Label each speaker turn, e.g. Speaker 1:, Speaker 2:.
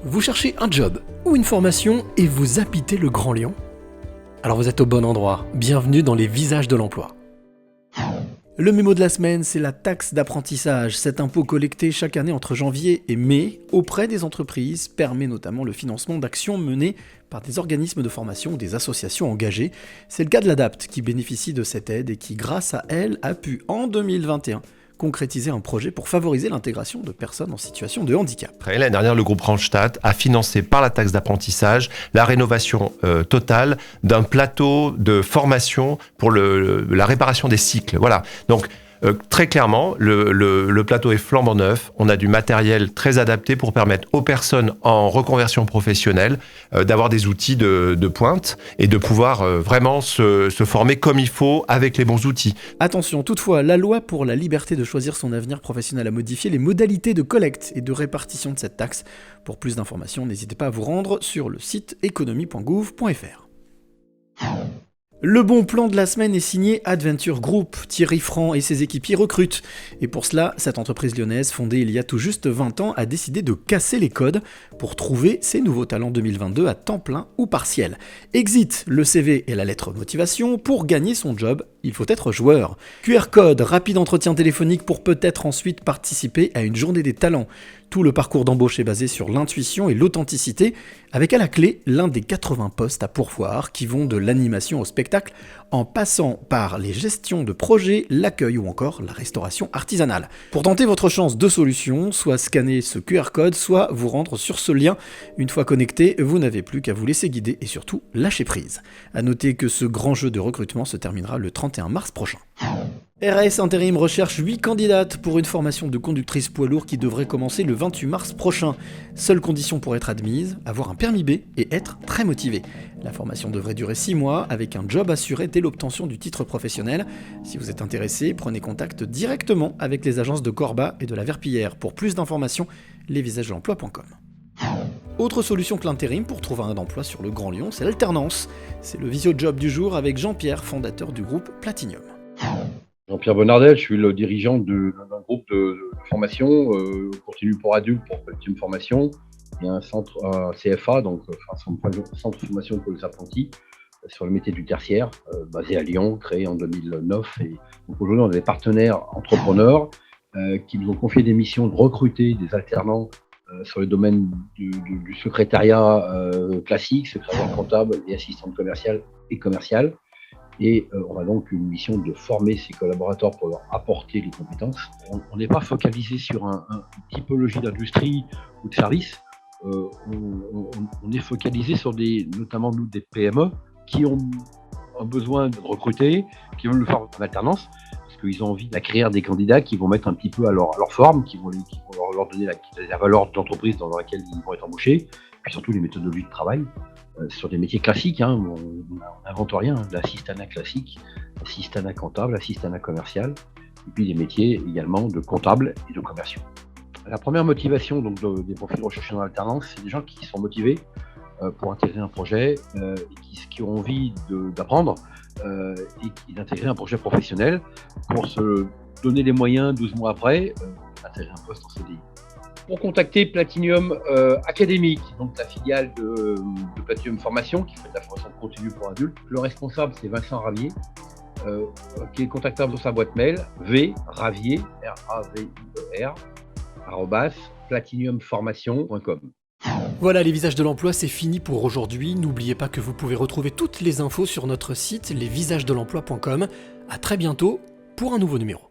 Speaker 1: Vous cherchez un job ou une formation et vous habitez le Grand Lyon? Alors vous êtes au bon endroit, bienvenue dans les visages de l'emploi. Le mémo de la semaine, c'est la taxe d'apprentissage. Cet impôt collecté chaque année entre janvier et mai auprès des entreprises permet notamment le financement d'actions menées par des organismes de formation ou des associations engagées. C'est le cas de l'ADAPT qui bénéficie de cette aide et qui, grâce à elle, a pu en 2021 concrétiser un projet pour favoriser l'intégration de personnes en situation de handicap.
Speaker 2: Après, l'année dernière, le groupe Randstad a financé par la taxe d'apprentissage la rénovation totale d'un plateau de formation pour la réparation des cycles. Voilà. Donc, très clairement, le plateau est flambant neuf. On a du matériel très adapté pour permettre aux personnes en reconversion professionnelle d'avoir des outils de pointe et de pouvoir vraiment se former comme il faut avec les bons outils.
Speaker 1: Attention, toutefois, la loi pour la liberté de choisir son avenir professionnel a modifié les modalités de collecte et de répartition de cette taxe. Pour plus d'informations, n'hésitez pas à vous rendre sur le site economie.gouv.fr. Le bon plan de la semaine est signé Adventure Group. Thierry Franc et ses équipiers recrutent. Et pour cela, cette entreprise lyonnaise, fondée il y a tout juste 20 ans, a décidé de casser les codes pour trouver ses nouveaux talents 2022 à temps plein ou partiel. Exit le CV et la lettre motivation. Pour gagner son job, il faut être joueur. QR code, rapide entretien téléphonique pour peut-être ensuite participer à une journée des talents. Tout le parcours d'embauche est basé sur l'intuition et l'authenticité, avec à la clé l'un des 80 postes à pourvoir qui vont de l'animation au spectacle, en passant par les gestions de projets, l'accueil ou encore la restauration artisanale. Pour tenter votre chance, deux solutions, soit scanner ce QR code, soit vous rendre sur ce lien. Une fois connecté, vous n'avez plus qu'à vous laisser guider et surtout lâcher prise. A noter que ce grand jeu de recrutement se terminera le 31 mars prochain. RAS Intérim recherche 8 candidates pour une formation de conductrice poids lourd qui devrait commencer le 28 mars prochain. Seule condition pour être admise, avoir un permis B et être très motivé. La formation devrait durer 6 mois avec un job assuré dès l'obtention du titre professionnel. Si vous êtes intéressé, prenez contact directement avec les agences de Corba et de la Verpillière. Pour plus d'informations, lesvisagesdelemploi.com. Autre solution que l'intérim pour trouver un emploi sur le Grand Lyon, c'est l'alternance. C'est le visio-job du jour avec Jean-Pierre, fondateur du groupe Platinium.
Speaker 3: Jean-Pierre Bonardel, je suis le dirigeant d'un groupe de formation continu pour adultes pour Platinium Formation. Il y a un centre CFA, donc centre de formation pour les apprentis, sur le métier du tertiaire, basé à Lyon, créé en 2009. Et donc aujourd'hui, on a des partenaires entrepreneurs qui nous ont confié des missions de recruter des alternants sur le domaine du secrétariat classique, secrétariat comptable et assistante commerciale et commerciale. Et on a donc une mission de former ces collaborateurs pour leur apporter les compétences. On n'est pas focalisé sur une typologie d'industrie ou de service. On est focalisé sur notamment nous, des PME qui ont un besoin de recruter, qui veulent le faire en alternance, parce qu'ils ont envie d'acquérir des candidats qui vont mettre un petit peu à leur forme, qui vont leur donner la valeur de l'entreprise dans laquelle ils vont être embauchés, puis surtout les méthodologies de travail. Sur des métiers classiques, on n'invente rien, l'assistanat classique, l'assistanat comptable, l'assistanat commercial, et puis des métiers également de comptables et de commerciaux. La première motivation donc, des profils recherchés en alternance, c'est des gens qui sont motivés pour intégrer un projet et qui ont envie d'apprendre et d'intégrer un projet professionnel pour se donner les moyens 12 mois après d'intégrer un poste en CDI. Pour contacter Platinium Académique, donc la filiale de Platinium Formation, qui fait de la formation continue pour adultes. Le responsable, c'est Vincent Ravier, qui est contactable sur sa boîte mail, vravier, R-A-V-I-E-R, @platinumformation.com.
Speaker 1: Voilà, les visages de l'emploi, c'est fini pour aujourd'hui. N'oubliez pas que vous pouvez retrouver toutes les infos sur notre site lesvisagesdelemploi.com. À très bientôt pour un nouveau numéro.